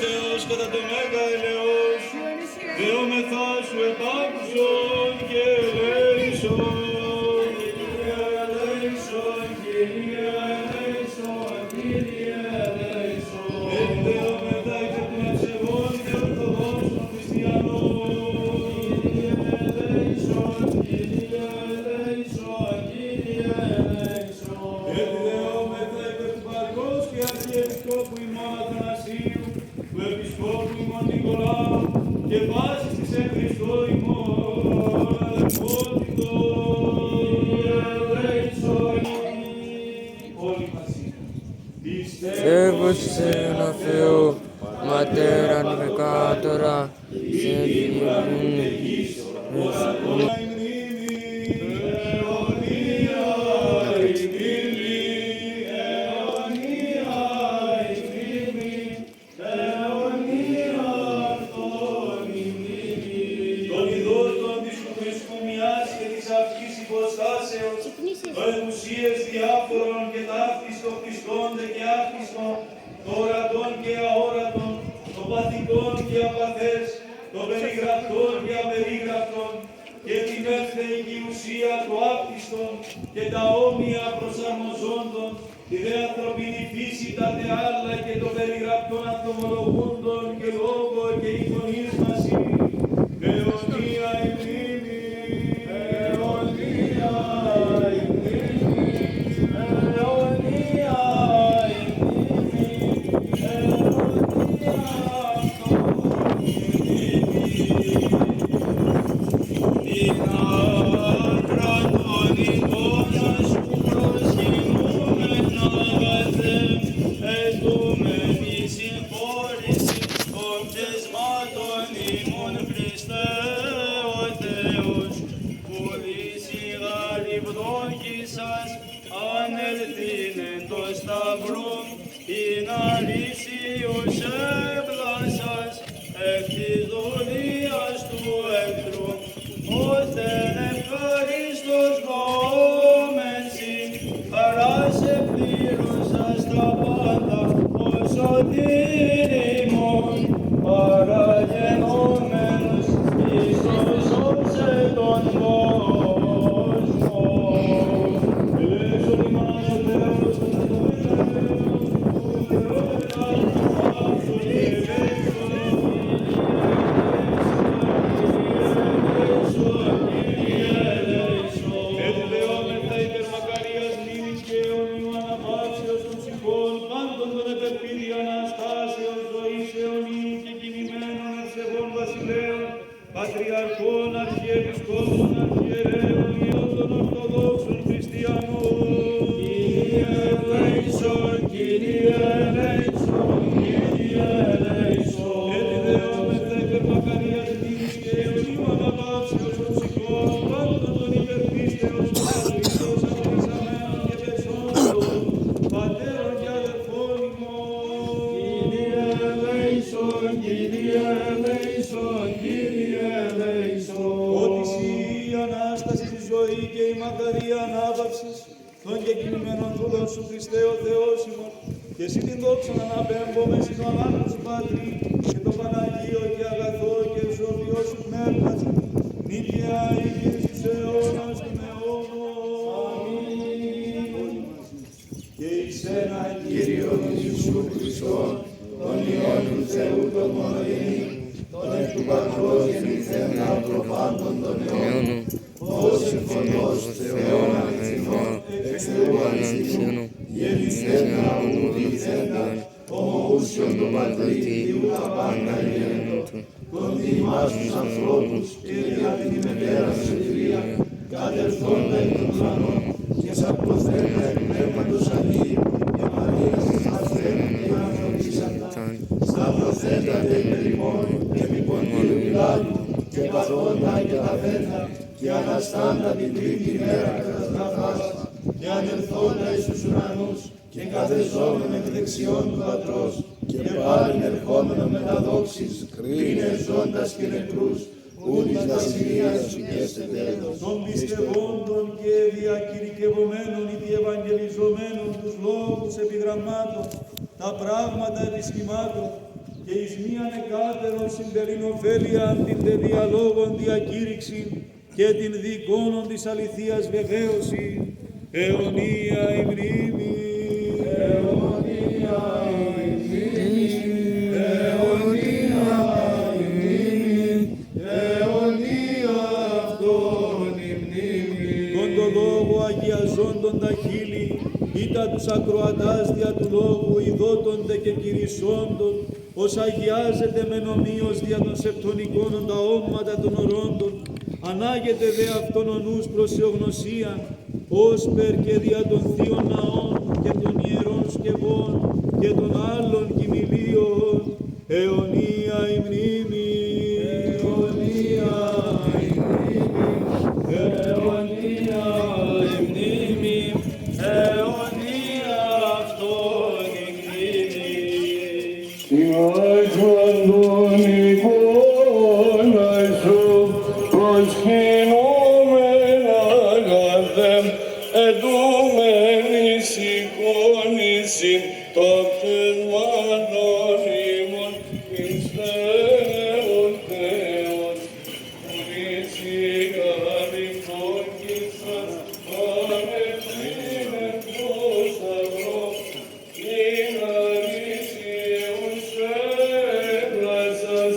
Θεός κατά το μέγα ελεός, δεόμεθά σου επάκουσον και ελέησον. Κύριε ελέησον, Κύριε ελέησον, Κύριε ελέησον. Δεόμεθα υπέρ των ευσεβών και ορθοδόξων χριστιανών. Κύριε ελέησον, Κύριε ελέησον, Κύριε ελέησον. Δεόμεθα υπέρ του Πατρός και Αρχιεπισκόπου ημών Αθανασίου, του Επισκόπου ημών Νικολάου και πάσης της εν Χριστώ ημών αδελφότητος. Όλοι μαζί. Πιστεύω σε ένα Θεό, Ματέραν Μεκάτορα, σε Ουσίες διάφορων και ταύτιστο πιστώνται και άφιστο, το ορατών και αόρατων, το παθητών και απαθές, το περιγραφτών και απερίγραφτων, και την εύθεϊκη ουσία του άπτιστον και τα όμοια προσαρμοζόντων, τη δε ανθρωπινή φύση τα δε άλλα και το περιγραφτών ανθομολογούντων και λόγο και εικονίσμαση. Αιωνία η μνήμη, αιωνία η μνήμη, αιωνία η μνήμη, αιωνία την άκρα των εικόνας σου προσχημούμεν αγαθέ, αιτούμενη συγχώρηση των πτεσμάτων ημών Χριστέ ο Θεός, που δυσιγάρη βδόκησας ανελθήν εν το σταυρό, την αλήσιος έπλασας εκ της δουλείας του εχθρού, ώστε ευχαριστός νοούμεν συν, χαράς επλήρωσας τα πάντα, ως σωτήριμον παραγενόμενος Ιησούς όψε τον κόσμο. Ελέησον ημάς ο Θεός κατά το Πατριαρχών, Αρχιεπισκόπων, Αρχιερέων, Υιών των Ορθοδόξων Χριστιανών. Κύριε ελέησον, Κύριε ελέησον, Κύριε ελέησον. Ενιδεόμεθα υπέρ μακαρίας μνήμης και αιωνίου αναπαύσεως των ψυχών, πάντων των υπερπίστεως των Χριστός αγωνισαμένων και πεσόντων, πατέρων και αδελφών ημών. Κύριε ελέησον, Κύριε ελέησον, Κύριε ελέησον. Ότι σύ η Ανάσταση στη ζωή και η μακαρία ανάπαυσης των κεκοιμημένων δούλων σου Χριστέ ο Θεός ημών, και εσύ την δόξα να αναπέμπομεν εις το αμάρτημα σου Πατρί και το Παναγίο και αγαθό και ισορροπιό σου πνεύμας, νίκαια εις τους αιώνας των αιώνων. Αμήν. Και εις ένα Κύριον Ιησού Χριστόν, τον Υιόν του Θεού τον μονογενή, τον εκ του Πατρός γεννηθέν απροφάντων των αιώνων, ως συμφωνός Θεόν αληθινών, εξ Θεού αληθινού, γεννηθέν αμονωθέντα, ομοούσιον του Πατρί Θείου τα πάντα γέννητο, τον διημάς τους ανθρώπους και δια την ημετέραν σωτηρία, κατερθόντα εκ των ουρανών, και σαπροθέντα εκ πνεύματος Αγίου, και Μαρίας της Αθέναν και ανθρωπίσαντα, σταυρωθέντα εκ περιμών, επί πονηρού Πιλάτου, και παθόντα και ταφέντα, και αναστάντα την τρίτη μέρα καταστραφάς, και ανελθόντα εις τους ουρανούς, και καθεζόμενο εκ δεξιών του Πατρός, και πάλιν ερχόμενο με τα δόξης, κρίνε ζώντας και νεκρούς, ούν εις βασιλείας σου και σε τέλος. Των πιστευόντων και διακηρυκευομένων ή διευαγγελιζομένων τους λόγους επιγραμμάτων, τα πράγματα επισχημάτων, και εις μίαν εκάτερον συμπεριν ωφέλιαν την τε διαλόγων διακήρυξη και την δικόνων της αληθείας βεβαίωση, αιωνία η μνήμη. Αιωνία η μνήμη, αιωνία η μνήμη, αιωνία αυτόν η μνήμη. Κοντο λόγο αγιαζόντων τα χείλη, ήτα τους ακροατάς δια του λόγου ειδότονται και κηρυσσόντων, ως αγιάζεται μεν ομοίως δια των σεπτονικών τα όματα των ορόντων, ανάγεται δε αυτόν ο νους προς εωγνωσίαν, όσπερ και δια των θείων ναών και των ιερών σκευών και των άλλων κοιμηλίων, αιωνία η μνήμη, αιωνία η μνήμη, αιωνία η μνήμη, αιωνία αυτόν η μνήμη. Τον εικόνα σου προσκυνούμεν αγαθέμ, εντούμεν εις εικόνησιν το πνεύματον ημών εις Θεόν Θεός, εις ηγαρικών κοίησας αμεθύνε προς αγρό, ηγαρίσιους έδρασας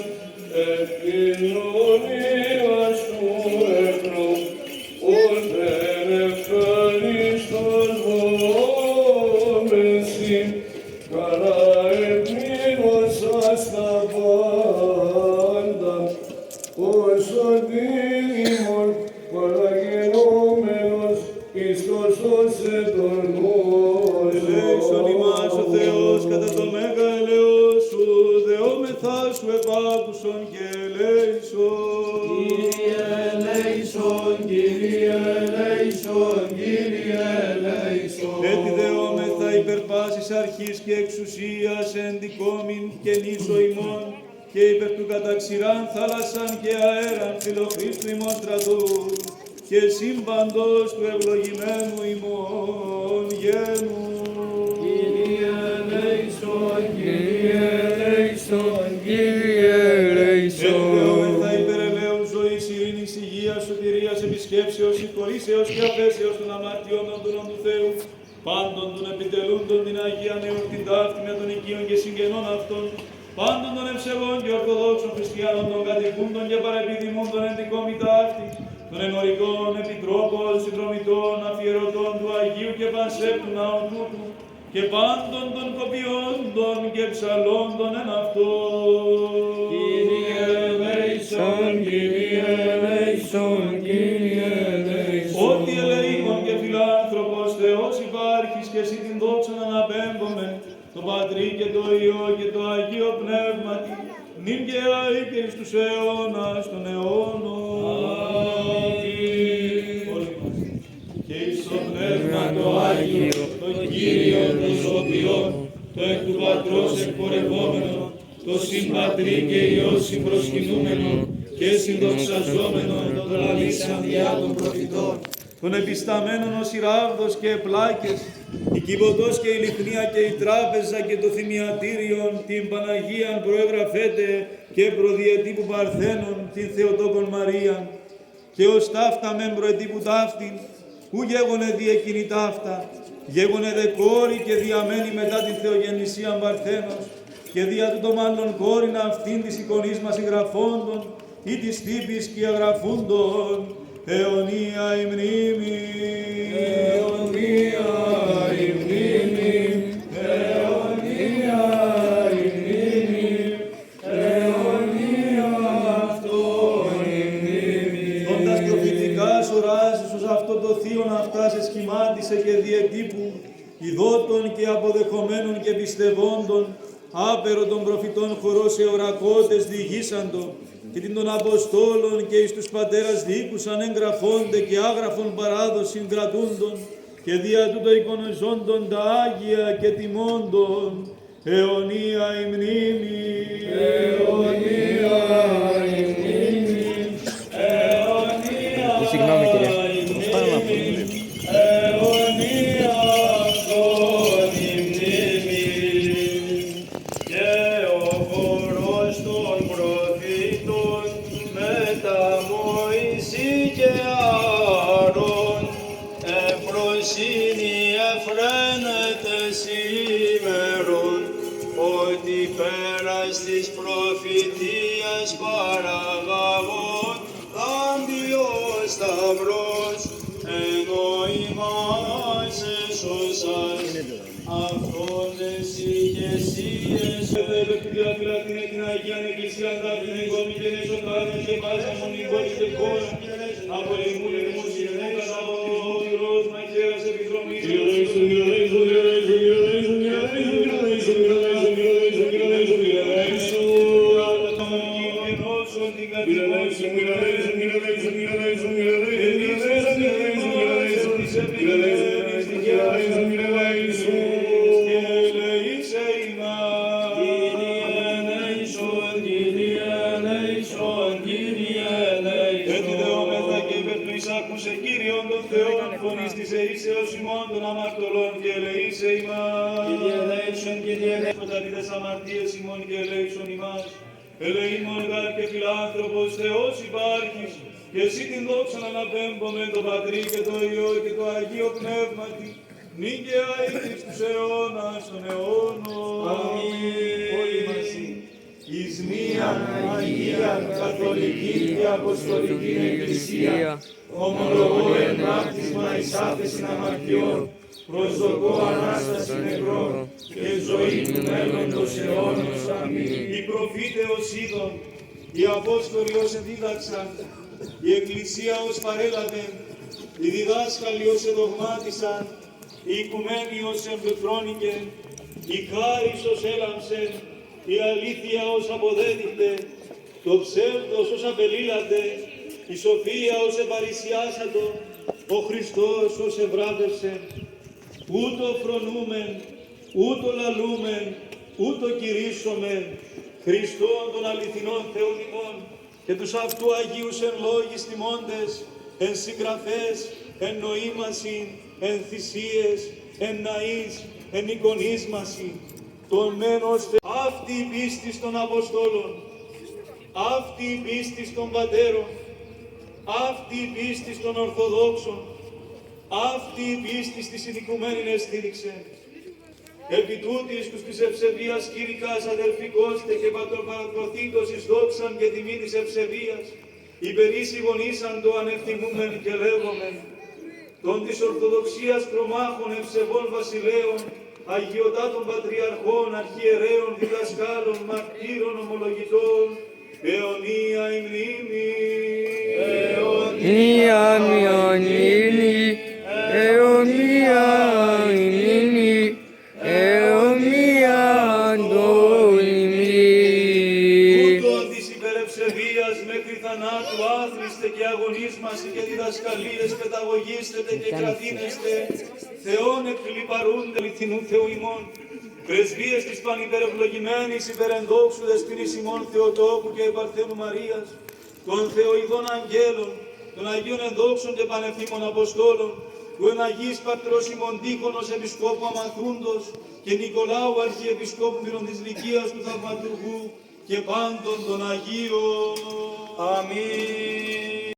επικοινωνίας του εχθρού, ουδεν ευχαριστός βόμεση, καλά επλήρωσας τα πάντα, ως ο δήμον παραγενόμενος Χριστός ως ετορμός. Ελέησον ημάς ο Θεός κατά το μέγα ελεός σου, δεόμεθά σου επάκουσον και ελέησον. Κύριε ελέησον, Κύριε ελέησον, Κύριε ελέησον. Έτσι δεόμεθα υπερ πάσης αρχής και εξουσίας εν δικόμην και νήσο ημών και υπερ του καταξηράν θάλασσαν και αέραν φιλοχρίστου ημών στρατού και σύμπαντος του ευλογημένου ημών γένου. Κύριε ελέησον, Κύριε ελέησον, Κύριε ελέησον. Ελέομεθα υπερ ελέους ζωής, ειρήνης, υγείας, σωτηρίας, επισκέψεως, συγχωρήσεως και αφέσεως των αμαρτιών των δούλων του Θεού, πάντων των επιτελούντων την Αγία Εορτήν ταύτη με των οικείων και συγγενών αυτών, πάντων των ευσεβών και ορθοδόξων χριστιανών των κατοικούντων και παρεπιδημούντων εν τη κόμη ταύτη, των ενωρικών επιτρόπων, συνδρομητών, αφιερωτών του Αγίου και Πανσέπτου ναού τούτου, και πάντων των κοπιόντων και ψαλόντων εν αυτό. Κύριε ελέησον, Κύριε ελέησον, Κύριε ελέησον. Ότι ελεήμων και φιλάνθρωπος Θεός υπάρχεις και εσύ την δόξα αναπέμπομεν, το Πατρί και το Υιό και το Αγίο Πνεύματι, νυν και αεί και εις τους αιώνας των αιώνων. Όλοι μαζί. Και εις το Πνεύμα το Άγιο, το Κύριο των Σωπιών, το εκ του Πατρός εκπορευόμενο, το συμπατρί και Υιό συμπροσκυνούμενο και συνδοξαζόμενο των λαλήσαν διά των προφητών, των επισταμένων ως η ράβδος και πλάκες, η κυβωτός και η λιχνία και η τράπεζα και το θυμιατήριον, την Παναγίαν προεγραφέτε και προδιετύπου Παρθένων, την Θεοτόκον Μαρίαν, και ως ταύτα μεν προετύπου ταύτην, ου γέγονε δι' εκείνη ταύτα, γέγονε δε κόρη και διαμένη μετά την Θεογεννησίαν Παρθένος, και δια τούτο μάλλον κόρην αυτήν της εικονής μας εγγραφόντων, ή της τύπης και αγραφούντων, αιωνία η μνήμη. Αιωνία η μνήμη, αιωνία η μνήμη, αιωνία αυτόν η μνήμη. Όντας προφητικά οράζεις ως αυτό το θείον αυτά σε σχημάτισε και διετύπου, ειδότων και αποδεχομένων και πιστευόντων, άπερο των προφητών χορός εωρακότες διηγήσαντο, και την των Αποστόλων και εις τους πατέρας διήκουσαν εγγραφόνται και άγραφον παράδοσιν κρατούντων, και δια τούτο εικονιζόντων τα Άγια και τιμώντων, αιωνία η μνήμη. Αιωνία η μνήμη, αιωνία Συγγνώμη, κύριε. η μνήμη, αιωνία αυτόν η μνήμη. Και ο φαίνεται σήμερον, ότι πέρας της προφητείας παραγαγών λάμπει σταυρός, ενώ ημάς έσωσας αυτόν εσύ και εσύ Επέπε φιλαθηνέ την Αγίαν Εκκλησίαν δάφηνε εγκόμη και νέσον κάτω και πάσα μονιγόρης και χώρα από λιμού λιμού συνενέ κατά από της μότηρος μαχαίρας επιδρομής Άκουσε Κύριον των Θεών φωνής της εήσεως ημών των αμαρτωλών και ελεήσε ημάς. Κύριε ελέησον, Κύριε ελέησον, ποταλίδες αμαρτίες ημών και ελέησον ημάς. Ελεήμων γάρ και φιλάνθρωπος Θεός υπάρχεις, και εσύ την δόξα να αναπέμπουμε το Πατρί και το Υιό και το Αγίο Πνεύματι, νίκαια εις τους αιώνας των αιώνων. Αμήν. Όλοι μαζί. Εις μίαν Αγίαν Καθολική και Αποστολική Εκκλησία, ομολογώ εν βάπτισμα εις άφεσιν αμαρτιών, προσδοκώ Ανάσταση νεκρών και ζωή του μέλλοντος αιώνος. Αμήν. Οι προφήτε ως είδον, οι Απόστολοι ως εδίδαξαν, η Εκκλησία ως παρέλαβε, οι διδάσκαλοι ως εδογμάτισαν, οι οικουμένοι ως εμπεφρόνικε, η χάρις ως έλαμψε, η αλήθεια ως αποδέδειχτε, το ψεύδος ως απελήλατε, η σοφία ως επαρισιάσατο, ο Χριστός ως ευράβευσε. Ούτω φρονούμεν, ούτω λαλούμεν, ούτω κηρύσσομεν, Χριστόν των αληθινών Θεών ημών και τους αυτού Αγίους εν λόγης τιμώντες, εν συγγραφές, εν νοήμασιν, εν θυσίες, εν ναείς, εν εικονίσμασιν, τον μένος αυτή η πίστη των Αποστόλων, αυτή η πίστη των Πατέρων, αυτή η πίστη των Ορθοδόξων, αυτή η πίστη της συνοικουμένην εστήριξε. Επί τούτης τους της ευσεβίας κήρυκας αδελφικώστε και πατροπαροθήτως εις δόξαν και τιμή της ευσεβίας, υπερίσι γονίσαν το ανευθυμούμεν και λέγομεν, των της Ορθοδοξίας προμάχων ευσεβών βασιλέων, αγιωτάτων πατριαρχών, αρχιερέων, διδασκάλων, μαρτύρων, ομολογητών, αιωνία η μνήμη. Αιωνία μνήμη, αιωνία η μνήμη, αιωνία αντώνυμη. Ούτω της υπερευσεβίας μέχρι θανάτου άθλιστε και αγωνίσμαστε και διδασκαλίες πεταγωγίστετε και κρατήνεστε, Θεόν εκκλιπαρούνται αληθινού Θεού ημών, πρεσβείες της πανυπερευλογημένης υπερενδόξου δεσποινής ημών Θεοτόκου και Παρθένου Μαρίας, των Θεοειδών Αγγέλων, των Αγίων Ενδόξων και Πανευθύμων Αποστόλων, του εν Αγίης Πατρός ημών Τύχωνος Επισκόπου Αμαθούντος και Νικολάου Αρχιεπισκόπου Πυρων της Λυκίας του Θαυματουργού και πάντων των Αγίων. Αμήν.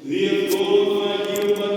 Διευκόλου Αγίου Πατρός